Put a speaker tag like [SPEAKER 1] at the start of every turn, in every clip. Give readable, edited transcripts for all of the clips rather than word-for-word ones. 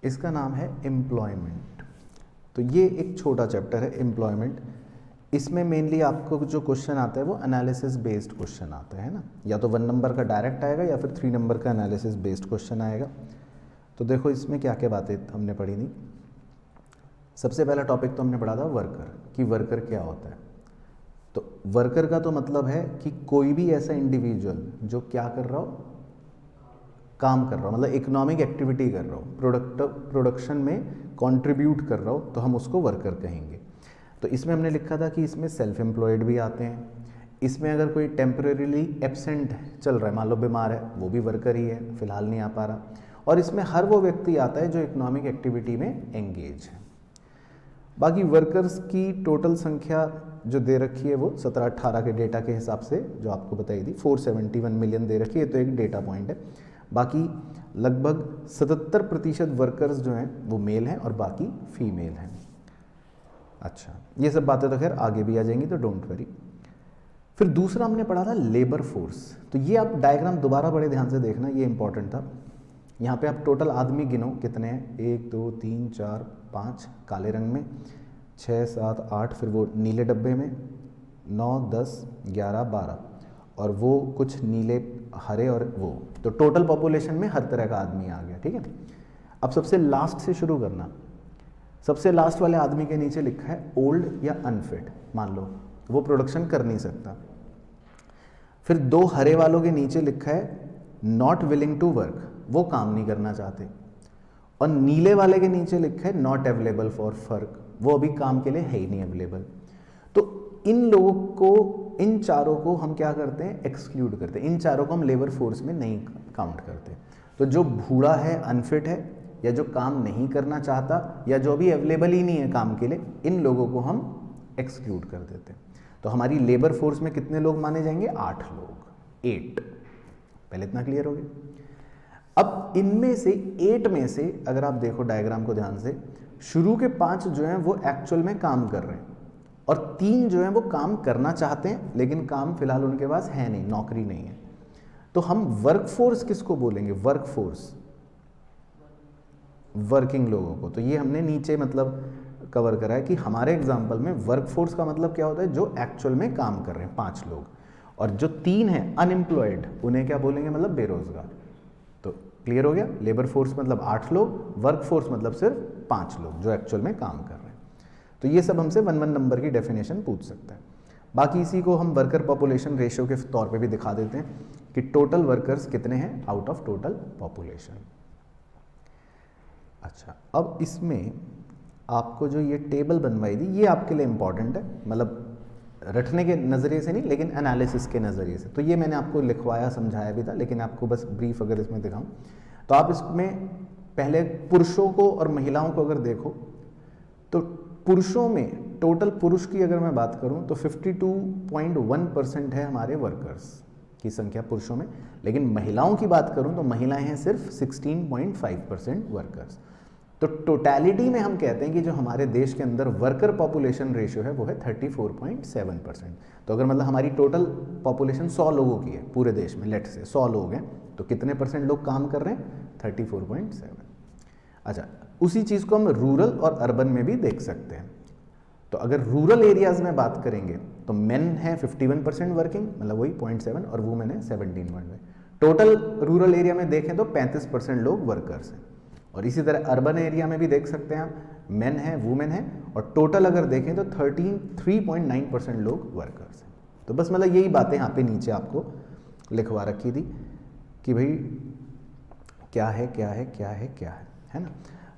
[SPEAKER 1] इसका नाम है एम्प्लॉयमेंट। तो ये एक छोटा चैप्टर है एम्प्लॉयमेंट। इसमें मेनली आपको जो क्वेश्चन आता है वो एनालिसिस बेस्ड क्वेश्चन आता है ना, या तो 1 नंबर का डायरेक्ट आएगा या फिर 3 नंबर का एनालिसिस बेस्ड क्वेश्चन आएगा। तो देखो इसमें क्या क्या बातें हमने पढ़ी थी। सबसे पहला टॉपिक तो हमने पढ़ा था वर्कर, कि वर्कर क्या होता है। तो वर्कर का तो मतलब है कि कोई भी ऐसा इंडिविजुअल जो क्या कर रहा हो, काम कर रहा हो, मतलब इकोनॉमिक एक्टिविटी कर रहा हो, प्रोडक्शन में कंट्रीब्यूट कर रहा हो, तो हम उसको वर्कर कहेंगे। तो इसमें हमने लिखा था कि इसमें सेल्फ एम्प्लॉयड भी आते हैं। इसमें अगर कोई टेम्परेरीली एब्सेंट चल रहा है, मान लो बीमार है, वो भी वर्कर ही है, फिलहाल नहीं आ पा रहा। और इसमें हर वो व्यक्ति आता है जो इकोनॉमिक एक्टिविटी में एंगेज है। बाकी वर्कर्स की टोटल संख्या जो दे रखी है वो 17-18 के डेटा के हिसाब से जो आपको बताई थी 471 मिलियन दे रखी है, तो एक डेटा पॉइंट है। बाकी लगभग 77% वर्कर्स जो हैं वो मेल हैं और बाकी फीमेल हैं। अच्छा, ये सब बातें तो खैर आगे भी आ जाएंगी, तो डोंट वरी। फिर दूसरा हमने पढ़ा था लेबर फोर्स। तो ये आप डायग्राम दोबारा बड़े ध्यान से देखना, ये इंपॉर्टेंट था। यहाँ पे आप टोटल आदमी गिनो कितने हैं, 1 2 3 4 5 काले रंग में, 6 7 8 फिर वो नीले डब्बे में 9 10 11 12 और वो कुछ नीले हरे और वो, तो टोटल पॉपुलेशन में हर तरह का आदमी आ गया। ठीक है, अब सबसे लास्ट से शुरू करना। सबसे लास्ट वाले आदमी के नीचे लिखा है ओल्ड या अनफिट, मान लो वो प्रोडक्शन कर नहीं सकता। फिर 2 हरे वालों के नीचे लिखा है नॉट विलिंग टू वर्क, वो काम नहीं करना चाहते। और नीले वाले के नीचे लिखा है नॉट अवेलेबल फॉर वर्क, वो अभी काम के लिए है ही नहीं अवेलेबल। तो इन लोगों को, इन चारों को हम क्या करते हैं, एक्सक्लूड करते हैं। इन चारों को हम लेबर फोर्स में नहीं काउंट करते। तो जो बूढ़ा है, अनफिट है, या जो काम नहीं करना चाहता, या जो भी अवेलेबल ही नहीं है काम के लिए, इन लोगों को हम एक्सक्लूड कर देते हैं। तो हमारी लेबर फोर्स में कितने लोग माने जाएंगे, 8 लोग, 8। पहले इतना क्लियर हो गया। अब इनमें से 8 में से अगर आप देखो डायग्राम को ध्यान से, शुरू के 5 जो हैं वो एक्चुअल में काम कर रहे हैं, और 3 जो हैं वो काम करना चाहते हैं लेकिन काम फिलहाल उनके पास है नहीं, नौकरी नहीं है। तो हम वर्क फोर्स किसको बोलेंगे, वर्क फोर्स, वर्किंग लोगों को। तो ये हमने नीचे मतलब कवर करा है कि हमारे एग्जाम्पल में वर्क फोर्स का मतलब क्या होता है, जो एक्चुअल में काम कर रहे हैं 5 लोग, और जो 3 हैं अनएम्प्लॉयड, उन्हें क्या बोलेंगे, मतलब बेरोजगार। तो क्लियर हो गया, लेबर फोर्स मतलब 8 लोग, वर्क फोर्स मतलब सिर्फ 5 लोग जो एक्चुअल में काम कर रहे हैं। तो ये सब हमसे 1 नंबर की डेफिनेशन पूछ सकता है। बाकी इसी को हम वर्कर पॉपुलेशन रेशियो के तौर पे भी दिखा देते हैं कि टोटल वर्कर्स कितने हैं आउट ऑफ टोटल पॉपुलेशन। अच्छा, अब इसमें आपको जो ये टेबल बनवाई थी ये आपके लिए इम्पॉर्टेंट है, मतलब रटने के नज़रिए से नहीं लेकिन एनालिसिस के नज़रिए से। तो ये मैंने आपको लिखवाया समझाया भी था, लेकिन आपको बस ब्रीफ अगर इसमें दिखाऊं तो आप इसमें पहले पुरुषों को और महिलाओं को अगर देखो, तो पुरुषों में टोटल पुरुष की अगर मैं बात करूं तो 52.1% है हमारे वर्कर्स की संख्या पुरुषों में, लेकिन महिलाओं की बात करूं तो महिलाएं हैं सिर्फ 16.5% वर्कर्स। तो टोटैलिटी में हम कहते हैं कि जो हमारे देश के अंदर वर्कर पॉपुलेशन रेशियो है वो है 34.7%। तो अगर मतलब हमारी टोटल पॉपुलेशन 100 लोगों की है पूरे देश में, लेट से 100 लोग हैं, तो कितने % लोग काम कर रहे हैं, 34.7। अच्छा, उसी चीज़ को हम रूरल और अर्बन में भी देख सकते हैं। तो अगर रूरल एरियाज़ में बात करेंगे तो मेन है 51% वर्किंग, मतलब वही 0.7, और वुमेन है 17%। टोटल रूरल एरिया में देखें तो 35% लोग वर्कर्स हैं। और इसी तरह अर्बन एरिया में भी देख सकते हैं आप, मेन है, वुमेन है, और टोटल अगर देखें तो 3.9% लोग वर्कर्स हैं। तो बस मतलब यही बातें यहाँ पे नीचे आपको लिखवा रखी थी कि भाई क्या है क्या है क्या है क्या है ना।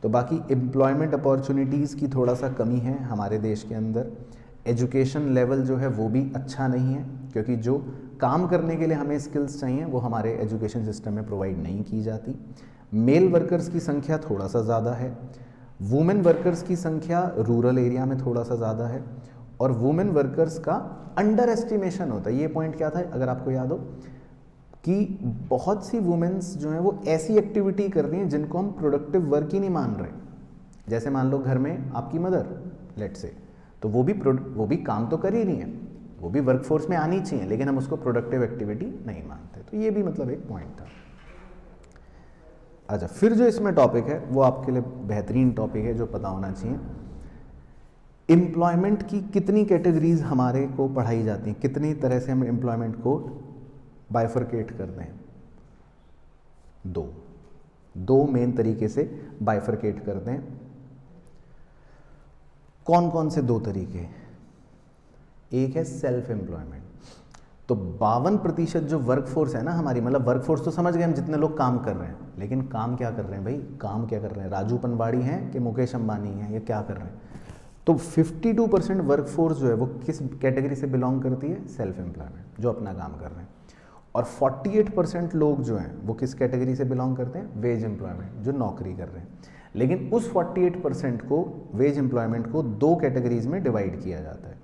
[SPEAKER 1] तो बाकी एम्प्लॉयमेंट अपॉर्चुनिटीज़ की थोड़ा सा कमी है हमारे देश के अंदर। एजुकेशन लेवल जो है वो भी अच्छा नहीं है, क्योंकि जो काम करने के लिए हमें स्किल्स चाहिए वो हमारे एजुकेशन सिस्टम में प्रोवाइड नहीं की जाती। मेल वर्कर्स की संख्या थोड़ा सा ज़्यादा है, वुमेन वर्कर्स की संख्या रूरल एरिया में थोड़ा सा ज़्यादा है, और वुमेन वर्कर्स का अंडर एस्टिमेशन होता है। ये पॉइंट क्या था अगर आपको याद हो, कि बहुत सी वुमेन्स जो हैं वो ऐसी एक्टिविटी कर रही हैं जिनको हम प्रोडक्टिव वर्क ही नहीं मान रहे। जैसे मान लो घर में आपकी मदर, लेट से, तो वो भी काम तो कर ही रही हैं, वो भी वर्कफोर्स में आनी चाहिए, लेकिन हम उसको प्रोडक्टिव एक्टिविटी नहीं मानते। तो ये भी मतलब एक पॉइंट था। अच्छा, फिर जो इसमें टॉपिक है वो आपके लिए बेहतरीन टॉपिक है जो पता होना चाहिए। एम्प्लॉयमेंट की कितनी कैटेगरीज हमारे को पढ़ाई जाती हैं, कितनी तरह से हम एम्प्लॉयमेंट को बाइफरकेट करते हैं? दो मेन तरीके से बाइफरकेट करते हैं। कौन कौन से दो तरीके? एक है सेल्फ एम्प्लॉयमेंट। तो 52% जो वर्कफोर्स है ना हमारी, मतलब वर्कफोर्स तो समझ गए हम जितने लोग काम कर रहे हैं, लेकिन काम क्या कर रहे हैं भाई? काम क्या कर रहे हैं? राजू पनवाड़ी हैं कि मुकेश अंबानी हैं, ये क्या कर रहे हैं? तो 52% वर्कफोर्स जो है वो किस कैटेगरी से बिलोंग करती है? सेल्फ एम्प्लॉयमेंट, जो अपना काम कर रहे हैं। और 48% लोग जो हैं वो किस कैटेगरी से बिलोंग करते हैं? वेज एम्प्लॉयमेंट, जो नौकरी कर रहे हैं। लेकिन उस 48% को, वेज एम्प्लॉयमेंट को, दो कैटेगरीज में डिवाइड किया जाता है।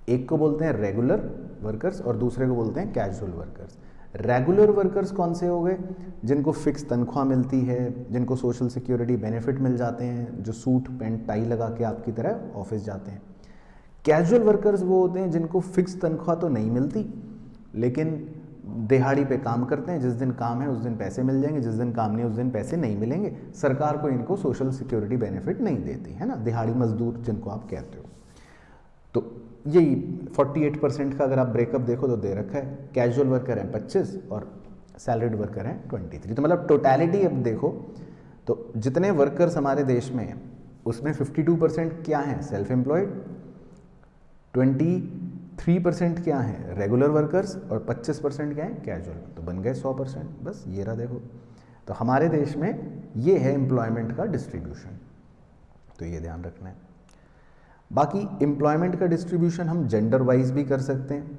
[SPEAKER 1] एक को बोलते हैं रेगुलर वर्कर्स और दूसरे को बोलते हैं कैजुअल वर्कर्स। रेगुलर वर्कर्स कौन से हो गए? जिनको फिक्स तनख्वाह मिलती है, जिनको सोशल सिक्योरिटी बेनिफिट मिल जाते हैं, जो सूट पैंट टाई लगा के आपकी तरह ऑफिस जाते हैं। कैजुअल वर्कर्स वो होते हैं जिनको फिक्स तनख्वाह तो नहीं मिलती, लेकिन दिहाड़ी पे काम करते हैं। जिस दिन काम है उस दिन पैसे मिल जाएंगे, जिस दिन काम नहीं उस दिन पैसे नहीं मिलेंगे। सरकार को इनको सोशल सिक्योरिटी बेनिफिट नहीं देती है ना, दिहाड़ी मजदूर जिनको आप कहते हो। तो यही 48% का अगर आप ब्रेकअप देखो तो दे रखा है। कैजुअल वर्कर हैं 25 और सैलरीड वर्कर हैं 23। तो मतलब टोटलिटी अब देखो तो जितने वर्कर्स हमारे देश में हैं उसमें 52% क्या हैं? सेल्फ एम्प्लॉयड, 23% क्या हैं? रेगुलर वर्कर्स, और 25% क्या हैं? कैजुअल। तो बन गए 100%। बस ये रहा देखो। तो हमारे देश में ये है एम्प्लॉयमेंट का डिस्ट्रीब्यूशन, तो ये ध्यान रखना है। बाकी एम्प्लॉयमेंट का डिस्ट्रीब्यूशन हम जेंडर वाइज भी कर सकते हैं,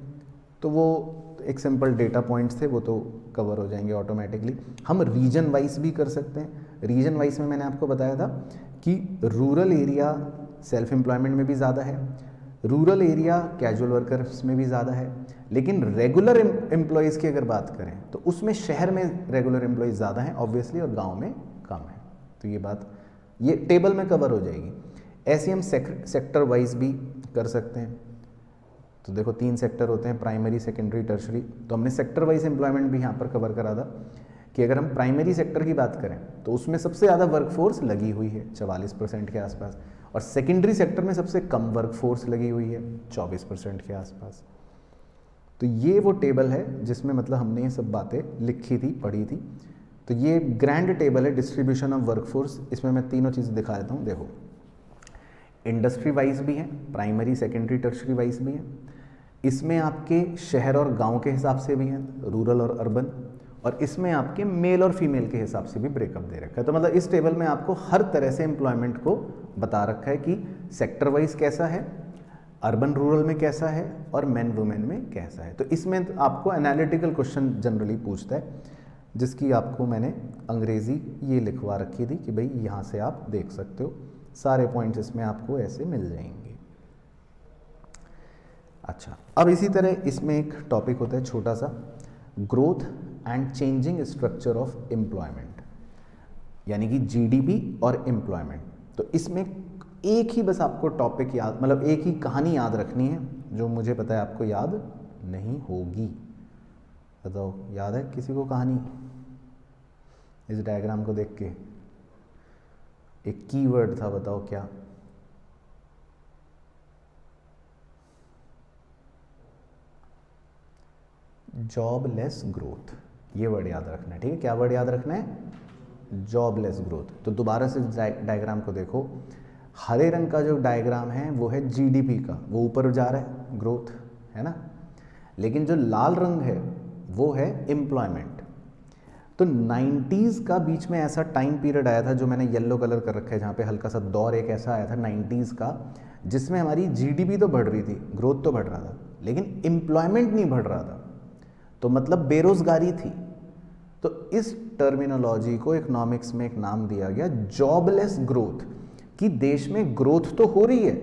[SPEAKER 1] तो वो एक सिंपल डेटा पॉइंट्स थे, वो तो कवर हो जाएंगे ऑटोमेटिकली। हम रीजन वाइज भी कर सकते हैं। रीजन वाइज में मैंने आपको बताया था कि रूरल एरिया सेल्फ एम्प्लॉयमेंट में भी ज़्यादा है, रूरल एरिया कैजुअल वर्कर्स में भी ज़्यादा है, लेकिन रेगुलर एम्प्लॉयज़ की अगर बात करें तो उसमें शहर में रेगुलर एम्प्लॉयज़ ज़्यादा हैं ऑब्वियसली, और गाँव में कम है। तो ये बात ये टेबल में कवर हो जाएगी। ऐसे हम सेक्टर वाइज भी कर सकते हैं। तो देखो 3 सेक्टर होते हैं, प्राइमरी, सेकेंडरी, टर्शरी। तो हमने सेक्टर वाइज एम्प्लॉयमेंट भी यहाँ पर कवर करा था कि अगर हम प्राइमरी सेक्टर की बात करें तो उसमें सबसे ज़्यादा वर्कफोर्स लगी हुई है 44% के आसपास, और सेकेंडरी सेक्टर में सबसे कम वर्कफोर्स लगी हुई है 24% के आसपास। तो ये वो टेबल है जिसमें मतलब हमने ये सब बातें लिखी थी, पढ़ी थी। तो ये ग्रैंड टेबल है डिस्ट्रीब्यूशन ऑफ वर्कफोर्स। इसमें मैं तीनों चीज़ें दिखा देता हूँ। देखो, इंडस्ट्री वाइज भी है, प्राइमरी, सेकेंडरी, टर्शरी वाइज भी है। इसमें आपके शहर और गांव के हिसाब से भी हैं, रूरल और अर्बन, और इसमें आपके मेल और फीमेल के हिसाब से भी ब्रेकअप दे रखा है। तो मतलब इस टेबल में आपको हर तरह से एम्प्लॉयमेंट को बता रखा है कि सेक्टर वाइज कैसा है, अर्बन रूरल में कैसा है, और मेन वुमेन में कैसा है। तो इसमें आपको एनालिटिकल क्वेश्चन जनरली पूछता है, जिसकी आपको मैंने अंग्रेज़ी ये लिखवा रखी थी कि भाई यहाँ से आप देख सकते हो, सारे पॉइंट्स इसमें आपको ऐसे मिल जाएंगे। अच्छा, अब इसी तरह इसमें एक टॉपिक होता है छोटा सा, growth and changing structure of employment, यानी कि जीडीपी और एम्प्लॉयमेंट। तो इसमें एक ही बस आपको टॉपिक याद, मतलब एक ही कहानी याद रखनी है, जो मुझे पता है आपको याद नहीं होगी। बताओ, याद है किसी को कहानी? इस डायग्राम को देख के एक कीवर्ड था, बताओ क्या? जॉबलेस ग्रोथ, ये वर्ड याद रखना है। ठीक है, क्या वर्ड याद रखना है? Jobless growth. तो दोबारा से डायग्राम को देखो, हरे रंग का जो डायग्राम है वो है जीडीपी का, वो ऊपर जा रहा है, ग्रोथ है ना, लेकिन जो लाल रंग है वो है एम्प्लॉयमेंट। तो 90s का बीच में ऐसा टाइम पीरियड आया था, जो मैंने येलो कलर कर रखा है, जहाँ पे हल्का सा दौर एक ऐसा आया था 90s का, जिसमें हमारी जीडीपी तो बढ़ रही थी, ग्रोथ तो बढ़ रहा था, लेकिन एम्प्लॉयमेंट नहीं बढ़ रहा था। तो मतलब बेरोजगारी थी। तो इस टर्मिनोलॉजी को इकोनॉमिक्स में एक नाम दिया गया, जॉबलेस ग्रोथ, कि देश में ग्रोथ तो हो रही है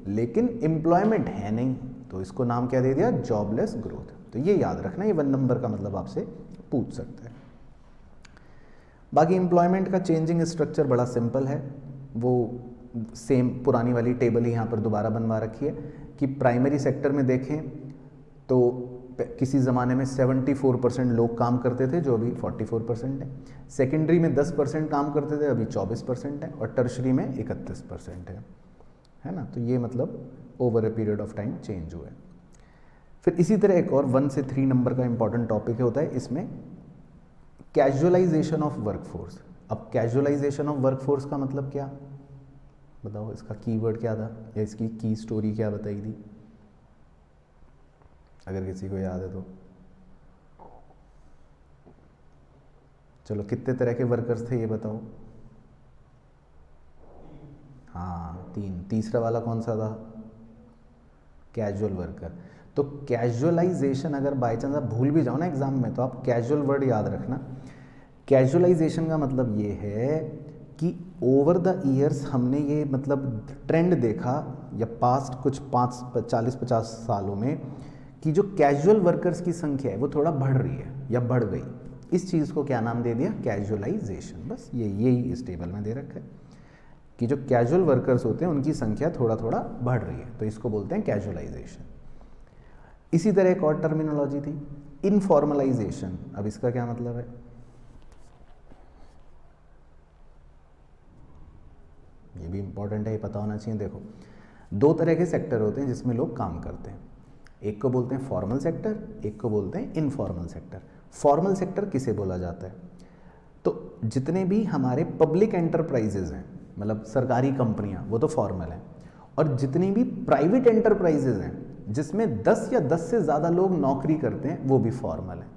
[SPEAKER 1] लेकिन एम्प्लॉयमेंट है नहीं, तो इसको नाम क्या दे दिया? Jobless growth. तो ये याद रखना, ये 1 नंबर का मतलब आपसे पूछ सकते हैं। बाकी एम्प्लॉयमेंट का चेंजिंग स्ट्रक्चर बड़ा सिंपल है, वो सेम पुरानी वाली टेबल ही यहाँ पर दोबारा बनवा रखी है कि प्राइमरी सेक्टर में देखें तो किसी ज़माने में 74% लोग काम करते थे, जो अभी 44% है। सेकेंडरी में 10% काम करते थे, अभी 24% है। और टर्शरी में 31% है ना। तो ये मतलब over a period of time change हुआ है। फिर इसी तरह एक और 1 से 3 नंबर का इंपॉर्टेंट टॉपिक होता है इसमें, कैजुअलाइजेशन ऑफ वर्कफोर्स। अब कैजुअलाइजेशन ऑफ वर्कफोर्स का मतलब क्या, बताओ, इसका कीवर्ड क्या था या इसकी की स्टोरी क्या बताई थी, अगर किसी को याद है तो। चलो, कितने तरह के वर्कर्स थे ये बताओ। हाँ, 3। तीसरा वाला कौन सा था, कैजुअल वर्कर। तो कैजुअलाइजेशन, अगर बाई चांस आप भूल भी जाओ ना एग्जाम में, तो आप कैजुअल वर्ड याद रखना। कैजुअलाइजेशन का मतलब ये है कि ओवर द ईयर्स हमने ये मतलब ट्रेंड देखा, या पास्ट कुछ 40-50 सालों में, कि जो कैजुअल वर्कर्स की संख्या है वो थोड़ा बढ़ रही है या बढ़ गई। इस चीज़ को क्या नाम दे दिया, कैजुअलाइजेशन। बस यही इस टेबल में दे रखा है कि जो कैजुअल वर्कर्स होते हैं उनकी संख्या थोड़ा थोड़ा बढ़ रही है, तो इसको बोलते हैं कैजुअलाइजेशन। इसी तरह एक और टर्मिनोलॉजी थी, इनफॉर्मलाइजेशन। अब इसका क्या मतलब है, ये भी इंपॉर्टेंट है, ये पता होना चाहिए। देखो, 2 तरह के सेक्टर होते हैं जिसमें लोग काम करते हैं। एक को बोलते हैं फॉर्मल सेक्टर, एक को बोलते हैं इनफॉर्मल सेक्टर। फॉर्मल सेक्टर किसे बोला जाता है, तो जितने भी हमारे पब्लिक एंटरप्राइजेज हैं, मतलब सरकारी कंपनियां, वो तो फॉर्मल हैं। और जितनी भी प्राइवेट एंटरप्राइजेज हैं जिसमें 10 या 10 से ज़्यादा लोग नौकरी करते हैं, वो भी फॉर्मल हैं।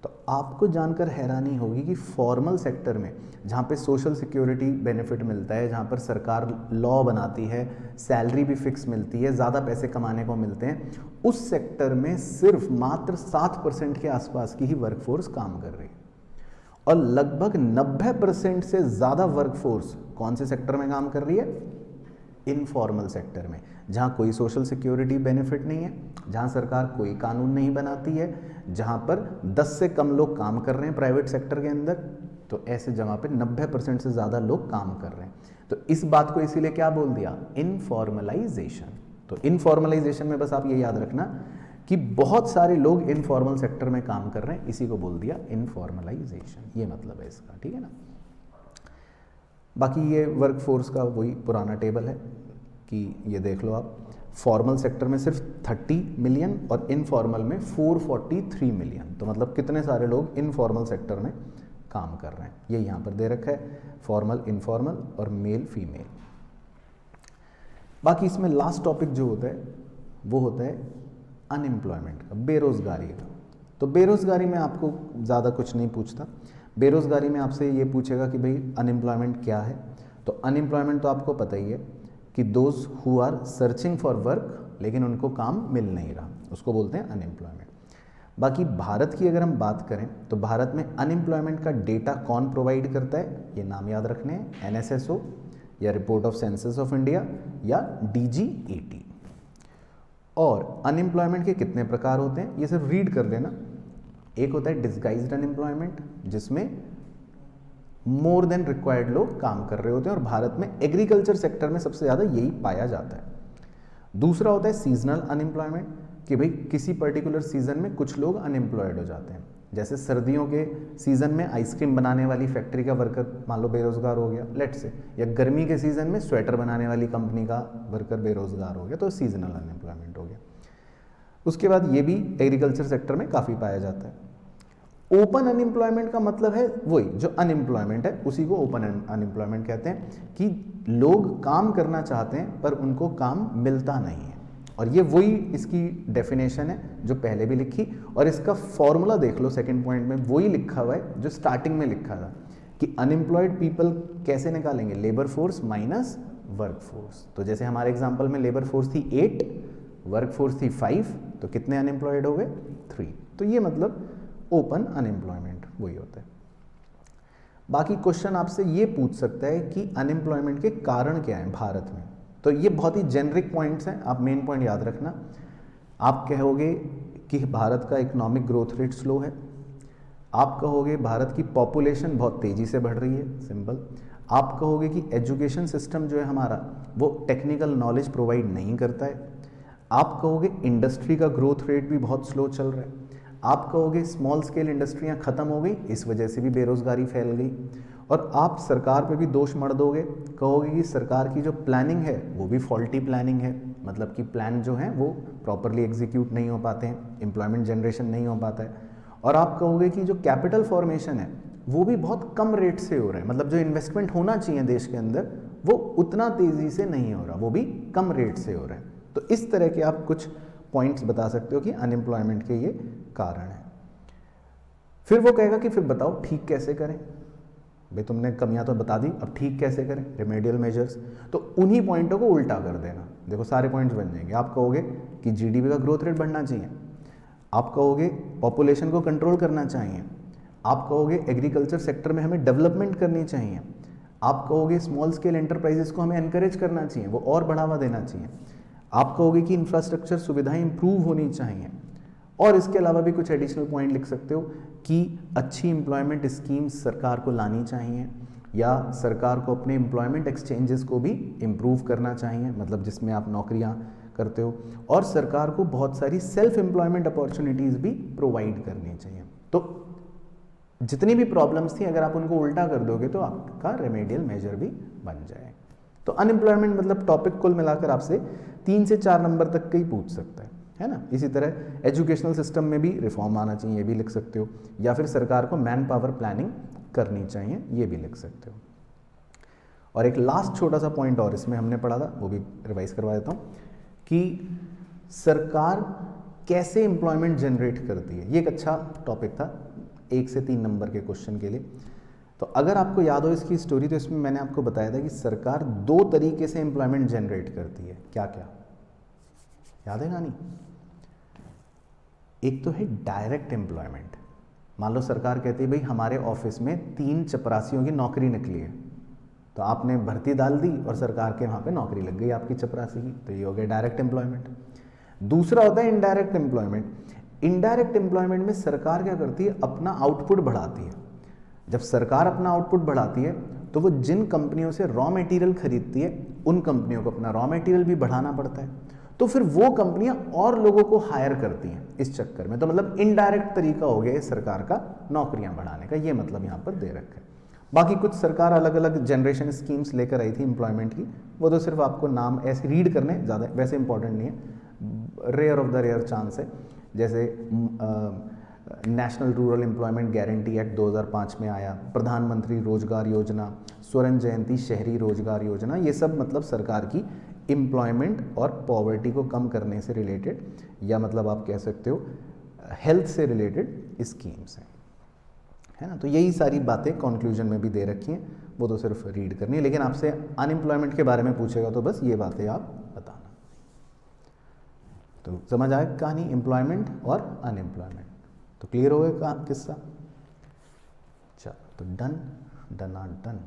[SPEAKER 1] तो आपको जानकर हैरानी होगी कि फॉर्मल सेक्टर में, जहाँ पे सोशल सिक्योरिटी बेनिफिट मिलता है, जहाँ पर सरकार लॉ बनाती है, सैलरी भी फिक्स मिलती है, ज़्यादा पैसे कमाने को मिलते हैं, उस सेक्टर में सिर्फ मात्र 7% के आसपास की ही वर्कफोर्स काम कर रही है। और लगभग 90% से ज़्यादा वर्कफोर्स कौन से सेक्टर में काम कर रही है, इनफॉर्मल सेक्टर में, जहाँ कोई सोशल सिक्योरिटी बेनिफिट नहीं है, जहाँ सरकार कोई कानून नहीं बनाती है, जहाँ पर 10 से कम लोग काम कर रहे हैं प्राइवेट सेक्टर के अंदर। तो ऐसे जगह पे 90% से ज़्यादा लोग काम कर रहे हैं। तो इस बात को इसीलिए क्या बोल दिया, इनफॉर्मलाइजेशन। तो इनफॉर्मलाइजेशन में बस आप ये याद रखना कि बहुत सारे लोग इनफॉर्मल सेक्टर में काम कर रहे हैं, इसी को बोल दिया इनफॉर्मलाइजेशन। ये मतलब है इसका, ठीक है ना। बाकी ये वर्कफोर्स का वही पुराना टेबल है कि ये देख लो आप, फॉर्मल सेक्टर में सिर्फ 30 मिलियन और इनफॉर्मल में 443 मिलियन। तो मतलब कितने सारे लोग इनफॉर्मल सेक्टर में काम कर रहे हैं, ये यहाँ पर दे रखा है, फॉर्मल, इनफॉर्मल और मेल फीमेल। बाकी इसमें लास्ट टॉपिक जो होता है वो होता है अनएम्प्लॉयमेंट का, बेरोज़गारी का। तो बेरोज़गारी में आपको ज़्यादा कुछ नहीं पूछता। बेरोज़गारी में आपसे ये पूछेगा कि भाई अनएम्प्लॉयमेंट क्या है। तो अनएम्प्लॉयमेंट तो आपको पता ही है कि those who are searching for work, लेकिन उनको काम मिल नहीं रहा, उसको बोलते हैं अनएम्प्लॉयमेंट। बाकी भारत की अगर हम बात करें तो भारत में अनएम्प्लॉयमेंट का डेटा कौन प्रोवाइड करता है, ये नाम याद रखने हैं, NSSO या report of census of India या DGAT। और अनएम्प्लॉयमेंट के कितने प्रकार होते हैं ये सिर्फ रीड कर लेना। एक होता है डिस्गाइज्ड अनएम्प्लॉयमेंट, जिसमें मोर देन रिक्वायर्ड लोग काम कर रहे होते हैं, और भारत में एग्रीकल्चर सेक्टर में सबसे ज़्यादा यही पाया जाता है। दूसरा होता है सीजनल अनएम्प्लॉयमेंट, कि भाई किसी पर्टिकुलर सीजन में कुछ लोग अनएम्प्लॉयड हो जाते हैं। जैसे सर्दियों के सीज़न में आइसक्रीम बनाने वाली फैक्ट्री का वर्कर मान लो बेरोज़गार हो गया, लेट से, या गर्मी के सीज़न में स्वेटर बनाने वाली कंपनी का वर्कर बेरोज़गार हो गया, तो सीजनल अनएम्प्लॉयमेंट हो गया। उसके बाद ये भी एग्रीकल्चर सेक्टर में काफ़ी पाया जाता है। ओपन अनएम्प्लॉयमेंट का मतलब है वही जो अनएम्प्लॉयमेंट है, उसी को ओपन अनएम्प्लॉयमेंट कहते हैं, कि लोग काम करना चाहते हैं पर उनको काम मिलता नहीं है। और ये वही इसकी डेफिनेशन है जो पहले भी लिखी, और इसका फॉर्मूला देख लो सेकंड पॉइंट में, वही लिखा हुआ है जो स्टार्टिंग में लिखा था कि अनएम्प्लॉयड पीपल कैसे निकालेंगे, labour force minus work force. तो जैसे हमारे एग्जाम्पल में लेबर फोर्स थी 8, वर्क फोर्स थी 5, तो कितने अनएम्प्लॉयड हो गए 3। तो ये मतलब ओपन अनएम्प्लॉयमेंट वही होता है। बाकी क्वेश्चन आपसे ये पूछ सकता है कि अनएम्प्लॉयमेंट के कारण क्या हैं भारत में। तो ये बहुत ही जेनरिक पॉइंट्स हैं, आप मेन पॉइंट याद रखना। आप कहोगे कि भारत का इकोनॉमिक ग्रोथ रेट स्लो है, आप कहोगे भारत की पॉपुलेशन बहुत तेज़ी से बढ़ रही है, सिंपल। आप कहोगे कि एजुकेशन सिस्टम जो है हमारा वो टेक्निकल नॉलेज प्रोवाइड नहीं करता है। आप कहोगे इंडस्ट्री का ग्रोथ रेट भी बहुत स्लो चल रहा है, आप कहोगे स्मॉल स्केल इंडस्ट्रियां खत्म हो गई, इस वजह से भी बेरोजगारी फैल गई, और आप सरकार पे भी दोष मढ़ दोगे, कहोगे कि सरकार की जो प्लानिंग है वो भी फॉल्टी प्लानिंग है, मतलब कि प्लान जो है वो प्रॉपरली एग्जीक्यूट नहीं हो पाते हैं, एम्प्लॉयमेंट जनरेशन नहीं हो पाता है, और आप कहोगे कि जो कैपिटल फॉर्मेशन है वो भी बहुत कम रेट से हो रहा है, मतलब जो इन्वेस्टमेंट होना चाहिए देश के अंदर वो उतना तेज़ी से नहीं हो रहा, वो भी कम रेट से हो रहा है। तो इस तरह के आप कुछ पॉइंट्स बता सकते हो कि अनएम्प्लॉयमेंट के ये कारण है। फिर वो कहेगा कि फिर बताओ ठीक कैसे करें, भाई तुमने कमियां तो बता दी, अब ठीक कैसे करें, रेमेडियल मेजर्स। तो उन्हीं पॉइंटों को उल्टा कर देना, देखो सारे पॉइंट्स बन जाएंगे। आप कहोगे कि जीडीपी का ग्रोथ रेट बढ़ना चाहिए, आप कहोगे पॉपुलेशन को कंट्रोल करना चाहिए, आप कहोगे एग्रीकल्चर सेक्टर में हमें डेवलपमेंट करनी चाहिए, आप कहोगे स्मॉल स्केल एंटरप्राइजेस को हमें एनकरेज करना चाहिए, वो और बढ़ावा देना चाहिए, आप कहोगे कि इंफ्रास्ट्रक्चर सुविधाएं इंप्रूव होनी चाहिए, और इसके अलावा भी कुछ एडिशनल पॉइंट लिख सकते हो कि अच्छी एम्प्लॉयमेंट स्कीम्स सरकार को लानी चाहिए, या सरकार को अपने एम्प्लॉयमेंट एक्सचेंजेस को भी इम्प्रूव करना चाहिए, मतलब जिसमें आप नौकरियां करते हो, और सरकार को बहुत सारी सेल्फ एम्प्लॉयमेंट अपॉर्चुनिटीज़ भी प्रोवाइड करनी चाहिए। तो जितनी भी प्रॉब्लम्स थी अगर आप उनको उल्टा कर दोगे तो आपका रेमेडियल मेजर भी बन जाए। तो अनएम्प्लॉयमेंट मतलब टॉपिक कुल मिलाकर आपसे 3 से 4 नंबर तक का ही पूछ सकता है ना। इसी तरह एजुकेशनल सिस्टम में भी रिफॉर्म आना चाहिए, ये भी लिख सकते हो, या फिर सरकार को मैन पावर प्लानिंग करनी चाहिए, ये भी लिख सकते हो। और एक लास्ट छोटा सा पॉइंट और इसमें हमने पढ़ा था, वो भी रिवाइज करवा देता हूँ कि सरकार कैसे एम्प्लॉयमेंट जनरेट करती है। ये एक अच्छा टॉपिक था 1 से 3 नंबर के क्वेश्चन के लिए। तो अगर आपको याद हो इसकी स्टोरी, तो इसमें मैंने आपको बताया था कि सरकार 2 तरीके से एम्प्लॉयमेंट जनरेट करती है। क्या क्या याद है कहानी? एक तो है डायरेक्ट एम्प्लॉयमेंट। मान लो सरकार कहती है भाई हमारे ऑफिस में 3 चपरासियों की नौकरी निकली है, तो आपने भर्ती डाल दी और सरकार के वहाँ पे नौकरी लग गई आपकी चपरासी की, तो ये हो गया डायरेक्ट एम्प्लॉयमेंट। दूसरा होता है इनडायरेक्ट एम्प्लॉयमेंट। इनडायरेक्ट एम्प्लॉयमेंट में सरकार क्या करती है, अपना आउटपुट बढ़ाती है। जब सरकार अपना आउटपुट बढ़ाती है तो वो जिन कंपनियों से रॉ मटेरियल खरीदती है उन कंपनियों को अपना रॉ मटेरियल भी बढ़ाना पड़ता है, तो फिर वो कंपनियां और लोगों को हायर करती हैं इस चक्कर में। तो मतलब इनडायरेक्ट तरीका हो गया सरकार का नौकरियां बढ़ाने का, ये मतलब यहाँ पर दे रखा है। बाकी कुछ सरकार अलग अलग जनरेशन स्कीम्स लेकर आई थी एम्प्लॉयमेंट की, वो तो सिर्फ आपको नाम ऐसे रीड करने, ज़्यादा वैसे इंपॉर्टेंट नहीं है, rare of the rare chance है। जैसे national rural employment guarantee act 2005 में आया, प्रधानमंत्री रोजगार योजना, स्वर्ण जयंती शहरी रोजगार योजना, ये सब मतलब सरकार की एम्प्लॉयमेंट और पॉवर्टी को कम करने से रिलेटेड, या मतलब आप कह सकते हो हेल्थ से रिलेटेड स्कीम्स हैं, है ना। तो यही सारी बातें कंक्लूजन में भी दे रखी हैं, वो तो सिर्फ रीड करनी है। लेकिन आपसे अनएम्प्लॉयमेंट के बारे में पूछेगा तो बस ये बातें आप बताना। तो समझ आए कहानी एम्प्लॉयमेंट और अनएम्प्लॉयमेंट, तो क्लियर हो गया किस्सा। चलो तो डन, डन आर डन।